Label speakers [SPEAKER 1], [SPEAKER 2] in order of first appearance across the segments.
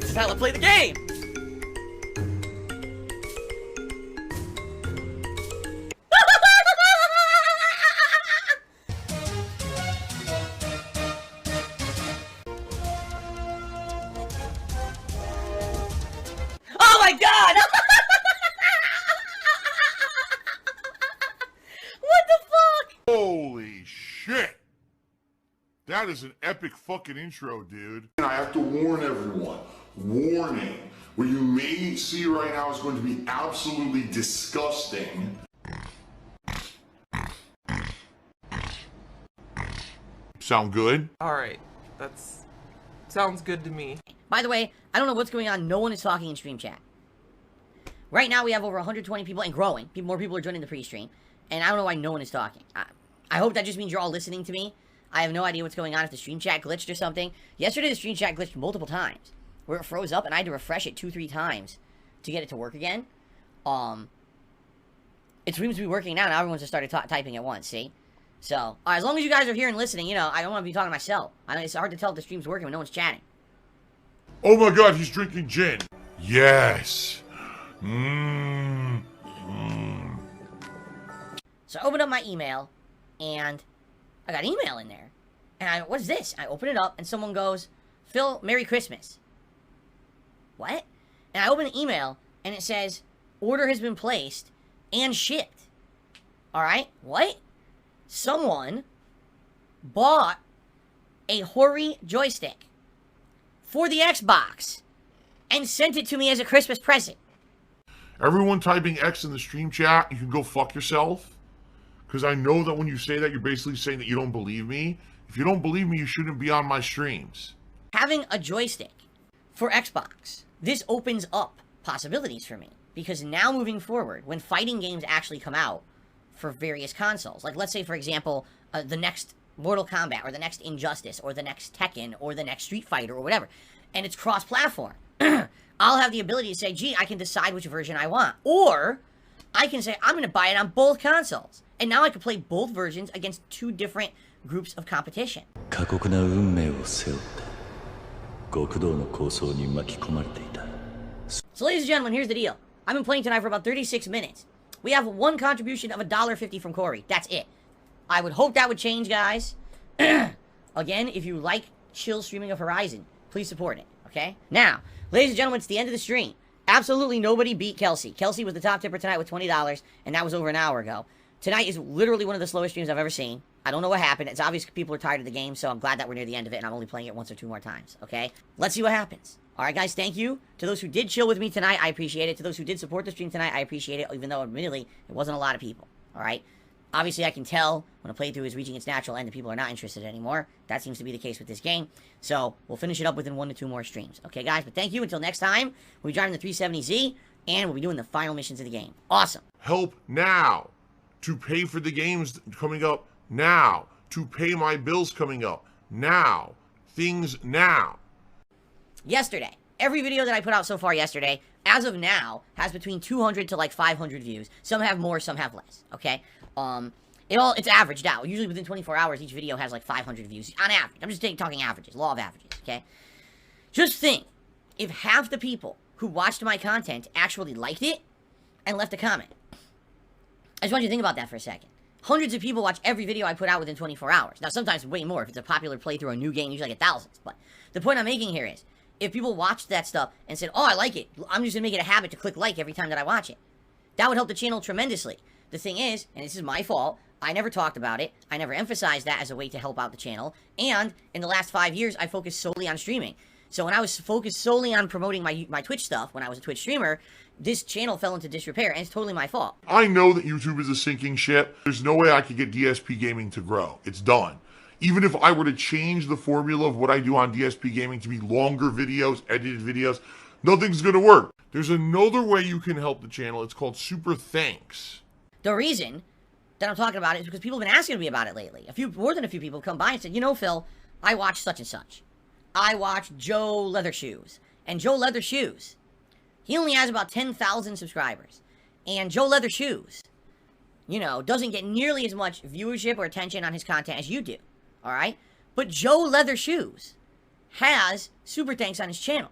[SPEAKER 1] This is how I play the game! Oh my god! What the fuck?
[SPEAKER 2] Holy shit! That is an epic fucking intro, dude. And I have to warn everyone. Warning. What you may see right now is going to be absolutely disgusting. Sound good?
[SPEAKER 3] Alright, sounds good to me.
[SPEAKER 1] By the way, I don't know what's going on. No one is talking in stream chat. Right now we have over 120 people and growing. More people are joining the pre-stream. And I don't know why no one is talking. I hope that just means you're all listening to me. I have no idea what's going on, if the stream chat glitched or something. Yesterday the stream chat glitched multiple times, where it froze up and I had to refresh it 2-3 times to get it to work again. It seems to be working now. Now everyone's just started typing at once, see? So, as long as you guys are here and listening, you know, I don't want to be talking to myself. I know it's hard to tell if the stream's working when no one's chatting.
[SPEAKER 2] Oh my god, he's drinking gin. Yes.
[SPEAKER 1] So I opened up my email, and I got email in there. And what is this? I open it up, and someone goes, Phil, Merry Christmas. What? And I open the email, and it says, order has been placed and shipped. Alright? What? Someone bought a Hori joystick for the Xbox and sent it to me as a Christmas present.
[SPEAKER 2] Everyone typing X in the stream chat, you can go fuck yourself. Because I know that when you say that, you're basically saying that you don't believe me. If you don't believe me, you shouldn't be on my streams.
[SPEAKER 1] Having a joystick for Xbox, this opens up possibilities for me. Because now moving forward, when fighting games actually come out for various consoles, like let's say, for example, the next Mortal Kombat, or the next Injustice, or the next Tekken, or the next Street Fighter, or whatever, and it's cross-platform, I'll have the ability to say, gee, I can decide which version I want. Or I can say, I'm going to buy it on both consoles. And now I can play both versions against two different groups of competition. So ladies and gentlemen, here's the deal. I've been playing tonight for about 36 minutes. We have one contribution of $1.50 from Corey. That's it. I would hope that would change, guys. Again, if you like chill streaming of Horizon, please support it, okay? Now, ladies and gentlemen, it's the end of the stream. Absolutely nobody beat Kelsey. Kelsey was the top tipper tonight with $20, and that was over an hour ago. Tonight is literally one of the slowest streams I've ever seen. I don't know what happened. It's obvious people are tired of the game, so I'm glad that we're near the end of it, and I'm only playing it once or two more times, okay? Let's see what happens. Alright, guys, thank you. To those who did chill with me tonight, I appreciate it. To those who did support the stream tonight, I appreciate it, even though, admittedly, it wasn't a lot of people, alright? Obviously, I can tell when a playthrough is reaching its natural end and people are not interested anymore. That seems to be the case with this game. So, we'll finish it up within 1 to 2 more streams. Okay, guys? But thank you. Until next time, we'll be driving the 370Z, and we'll be doing the final missions of the game. Awesome.
[SPEAKER 2] Help now. To pay for the games coming up now. To pay my bills coming up now. Things now. Yesterday.
[SPEAKER 1] Every video that I put out so far yesterday, as of now, has between 200 to like 500 views. Some have more, some have less. Okay? It's averaged out. Usually within 24 hours, each video has like 500 views. On average. I'm just talking averages. Law of averages. Okay? Just think. If half the people who watched my content actually liked it and left a comment. I just want you to think about that for a second. Hundreds of people watch every video I put out within 24 hours. Now, sometimes way more. If it's a popular playthrough or a new game, usually I get thousands. But the point I'm making here is, if people watched that stuff and said, oh, I like it, I'm just going to make it a habit to click like every time that I watch it. That would help the channel tremendously. The thing is, and this is my fault, I never talked about it. I never emphasized that as a way to help out the channel. And in the last 5 years, I focused solely on streaming. So when I was focused solely on promoting my Twitch stuff, when I was a Twitch streamer, this channel fell into disrepair, and it's totally my fault.
[SPEAKER 2] I know that YouTube is a sinking ship. There's no way I could get DSP Gaming to grow. It's done. Even if I were to change the formula of what I do on DSP Gaming to be longer videos, edited videos, nothing's going to work. There's another way you can help the channel. It's called Super Thanks.
[SPEAKER 1] The reason that I'm talking about it is because people have been asking me about it lately. More than a few people have come by and said, you know, Phil, I watch such and such. I watch Joe Leathershoes. And Joe Leathershoes, he only has about 10,000 subscribers. And Joe Leathershoes, you know, doesn't get nearly as much viewership or attention on his content as you do. Alright? But Joe Leathershoes has Super Thanks on his channel.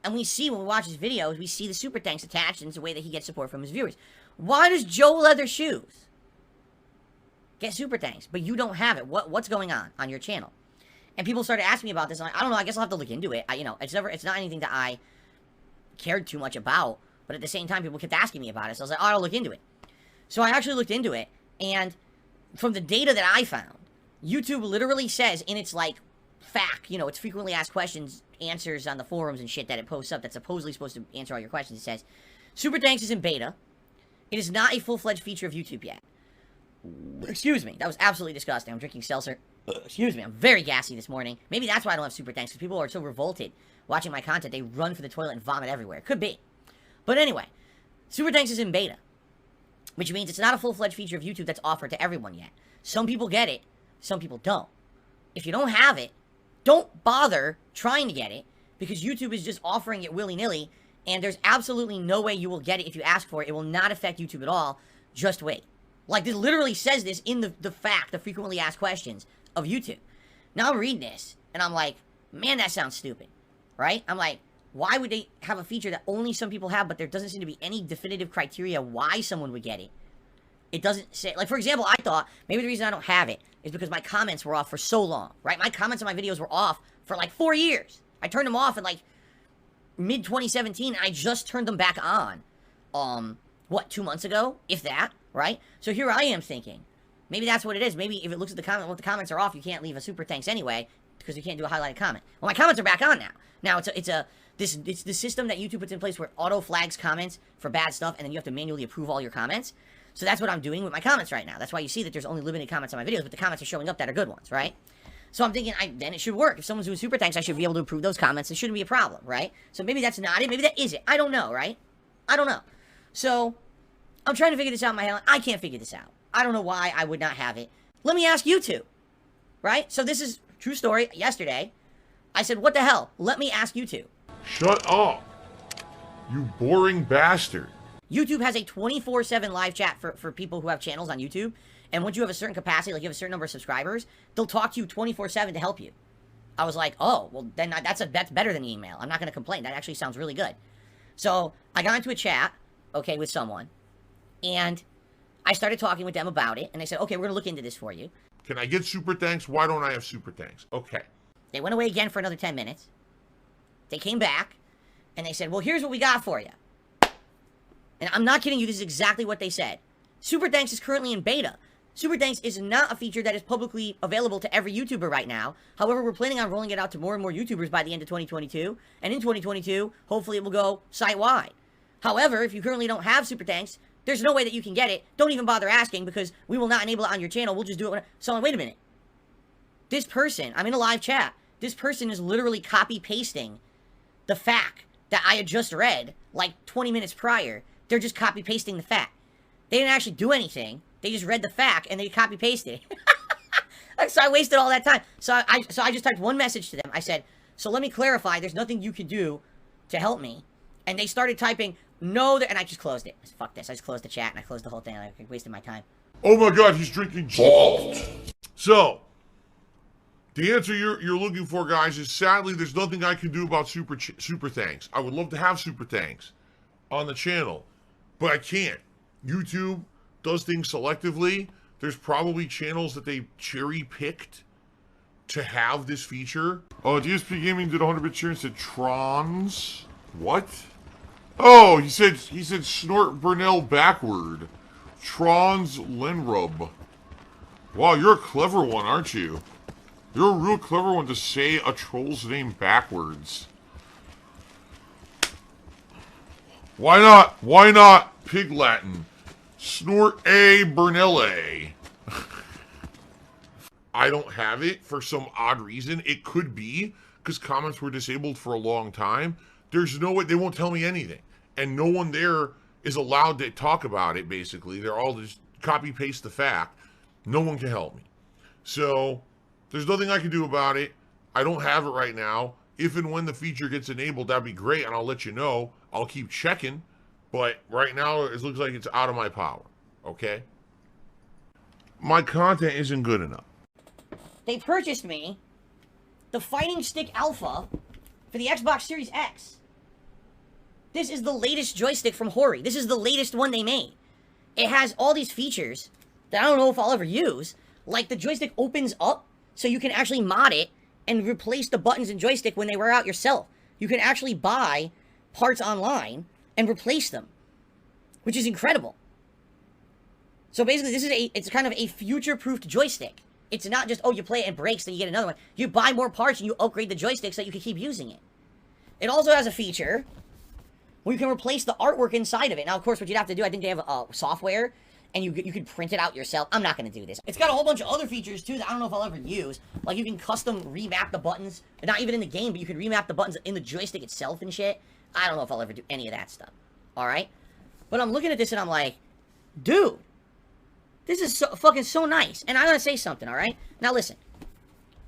[SPEAKER 1] And we see when we watch his videos, we see the super thanks attached, and it's the way that he gets support from his viewers. Why does Joe Leather Shoes get super thanks, but you don't have it? What's going on your channel? And people started asking me about this. I'm like, I don't know. I guess I'll have to look into it. It's not anything that I cared too much about. But at the same time, people kept asking me about it. So I was like, oh, I'll look into it. So I actually looked into it. And from the data that I found, YouTube literally says in its, like, FAQ, it's frequently asked questions, answers on the forums and shit that it posts up that's supposedly supposed to answer all your questions. It says, super thanks is in beta. It is not a full-fledged feature of YouTube yet. Excuse me. That was absolutely disgusting. I'm drinking seltzer. Excuse me. I'm very gassy this morning. Maybe that's why I don't have super thanks, because people are so revolted watching my content. They run for the toilet and vomit everywhere. Could be. But anyway, super thanks is in beta, which means it's not a full-fledged feature of YouTube that's offered to everyone yet. Some people get it. Some people don't. If you don't have it, don't bother trying to get it, because YouTube is just offering it willy-nilly, and there's absolutely no way you will get it if you ask for it. It will not affect YouTube at all. Just wait. Like, this literally says this in the FAQ, the frequently asked questions of YouTube. Now I'm reading this, and I'm like, man, that sounds stupid, right? I'm like, why would they have a feature that only some people have, but there doesn't seem to be any definitive criteria why someone would get it? It doesn't say, like, for example, I thought maybe the reason I don't have it is because my comments were off for so long, right? My comments on my videos were off for like 4 years. I turned them off in like mid-2017, and I just turned them back on, 2 months ago? If that, right? So here I am thinking, maybe that's what it is. Maybe if it looks at the comment, well, if the comments are off, you can't leave a super thanks anyway, because you can't do a highlighted comment. Well, my comments are back on now. Now, it's the system that YouTube puts in place where it auto-flags comments for bad stuff, and then you have to manually approve all your comments. So that's what I'm doing with my comments right now. That's why you see that there's only limited comments on my videos, but the comments are showing up that are good ones, right? So I'm thinking, then it should work. If someone's doing super thanks, I should be able to approve those comments. It shouldn't be a problem, right? So maybe that's not it. Maybe that is it. I don't know, right? I don't know. So I'm trying to figure this out in my head. I can't figure this out. I don't know why I would not have it. Let me ask YouTube, right? So this is true story. Yesterday, I said, what the hell? Let me ask YouTube.
[SPEAKER 2] Shut up, you boring bastard.
[SPEAKER 1] YouTube has a 24/7 live chat for people who have channels on YouTube. And once you have a certain capacity, like you have a certain number of subscribers, they'll talk to you 24/7 to help you. I was like, oh, well, then that's better than email. I'm not going to complain. That actually sounds really good. So I got into a chat, okay, with someone. And I started talking with them about it. And they said, okay, we're going to look into this for you.
[SPEAKER 2] Can I get super thanks? Why don't I have super thanks? Okay.
[SPEAKER 1] They went away again for another 10 minutes. They came back. And they said, well, here's what we got for you. And I'm not kidding you, this is exactly what they said. Super Thanks is currently in beta. Super Thanks is not a feature that is publicly available to every YouTuber right now. However, we're planning on rolling it out to more and more YouTubers by the end of 2022. And in 2022, hopefully it will go site-wide. However, if you currently don't have Super Thanks, there's no way that you can get it. Don't even bother asking, because we will not enable it on your channel. We'll just do it when... So, wait a minute. This person, I'm in a live chat. This person is literally copy-pasting the FAQ that I had just read, like 20 minutes prior. They're just copy-pasting the FAQ. They didn't actually do anything. They just read the FAQ and they copy-pasted it. So I wasted all that time. So I just typed one message to them. I said, so let me clarify, there's nothing you can do to help me. And they started typing, no, and I just closed it. Fuck this. I just closed the chat and I closed the whole thing. I wasted my time.
[SPEAKER 2] Oh my god, he's drinking salt. So, the answer you're looking for, guys, is sadly there's nothing I can do about super thanks. I would love to have super thanks on the channel, but I can't. YouTube does things selectively. There's probably channels that they cherry-picked to have this feature. Oh, DsP Gaming did 100-bit share and said Trons. What? Oh, he said snort Burnell backward. Trons Lenrub. Wow, you're a clever one, aren't you? You're a real clever one to say a troll's name backwards. Why not? Why not Pig Latin? Snort a Burnelle. I don't have it for some odd reason. It could be because comments were disabled for a long time. There's no way, they won't tell me anything. And no one there is allowed to talk about it, basically. They're all just copy-paste the fact. No one can help me. So, there's nothing I can do about it. I don't have it right now. If and when the feature gets enabled, that'd be great, and I'll let you know. I'll keep checking. But right now, it looks like it's out of my power. Okay? My content isn't good enough.
[SPEAKER 1] They purchased me the Fighting Stick Alpha for the Xbox Series X. This is the latest joystick from Hori. This is the latest one they made. It has all these features that I don't know if I'll ever use. Like the joystick opens up so you can actually mod it and replace the buttons and joystick when they wear out yourself. You can actually buy parts online and replace them, which is incredible. So basically, it's kind of a future-proofed joystick. It's not just, oh, you play it and it breaks, then you get another one. You buy more parts and you upgrade the joystick so you can keep using it. It also has a feature where you can replace the artwork inside of it. Now, of course, what you'd have to do, I think they have software, and you could print it out yourself. I'm not going to do this. It's got a whole bunch of other features, too, that I don't know if I'll ever use. Like, you can custom remap the buttons. Not even in the game, but you can remap the buttons in the joystick itself and shit. I don't know if I'll ever do any of that stuff. Alright? But I'm looking at this and I'm like, dude, this is so nice. And I'm going to say something, alright? Now, listen.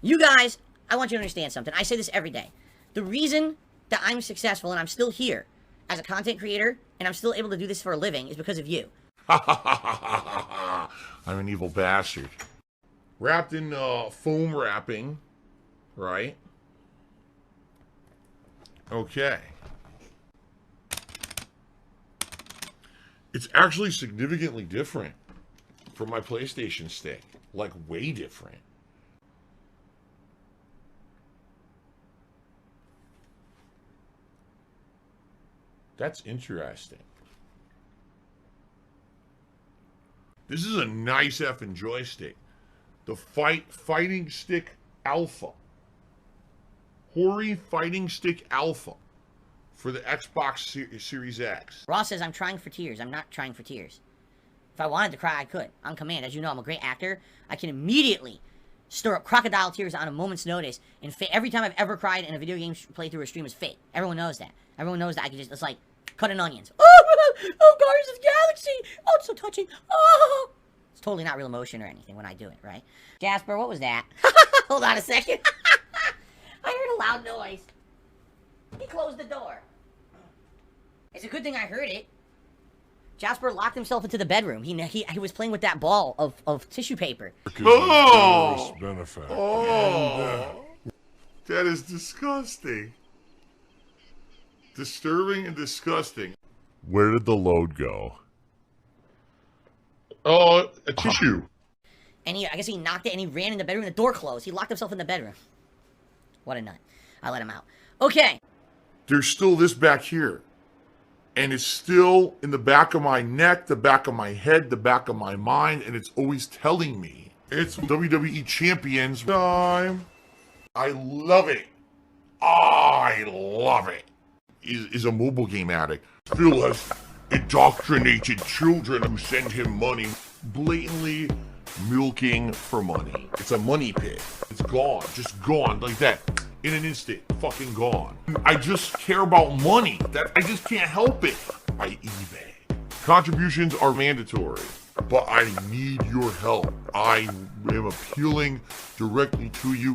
[SPEAKER 1] You guys, I want you to understand something. I say this every day. The reason that I'm successful and I'm still here as a content creator, and I'm still able to do this for a living, is because of you.
[SPEAKER 2] I'm an evil bastard. Wrapped in foam wrapping, right? Okay. It's actually significantly different from my PlayStation stick. Like, way different. That's interesting. This is a nice effing joystick. The Fighting Stick Alpha. Hori Fighting Stick Alpha. For the Xbox Series X.
[SPEAKER 1] Ross says, I'm trying for tears. I'm not trying for tears. If I wanted to cry, I could. On command. As you know, I'm a great actor. I can immediately stir up crocodile tears on a moment's notice. And every time I've ever cried in a video game playthrough or stream is fake. Everyone knows that. Everyone knows that I can just, it's like, cutting onions. Oh, Guardians of the Galaxy! Oh, it's so touching. Oh! It's totally not real emotion or anything when I do it, right? Jasper, what was that? Hold on a second. I heard a loud noise. He closed the door. It's a good thing I heard it. Jasper locked himself into the bedroom. He was playing with that ball of tissue paper.
[SPEAKER 2] Oh! That is disgusting. Disturbing and disgusting.
[SPEAKER 4] Where did the load go?
[SPEAKER 2] Oh, a tissue.
[SPEAKER 1] And I guess he knocked it and he ran in the bedroom. The door closed. He locked himself in the bedroom. What a nut. I let him out. Okay.
[SPEAKER 2] There's still this back here. And it's still in the back of my neck, the back of my head, the back of my mind, and it's always telling me it's WWE Champions time. I love it. I love it. Is a mobile game addict. Phil has indoctrinated children who send him money, blatantly milking for money. It's a money pit. It's gone, just gone like that. In an instant, fucking gone. I just care about money. I just can't help it. I eBay. Contributions are mandatory, but I need your help. I am appealing directly to you.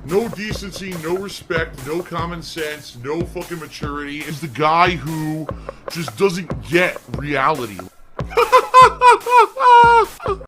[SPEAKER 2] No decency, no respect, no common sense, no fucking maturity. Is the guy who just doesn't get reality.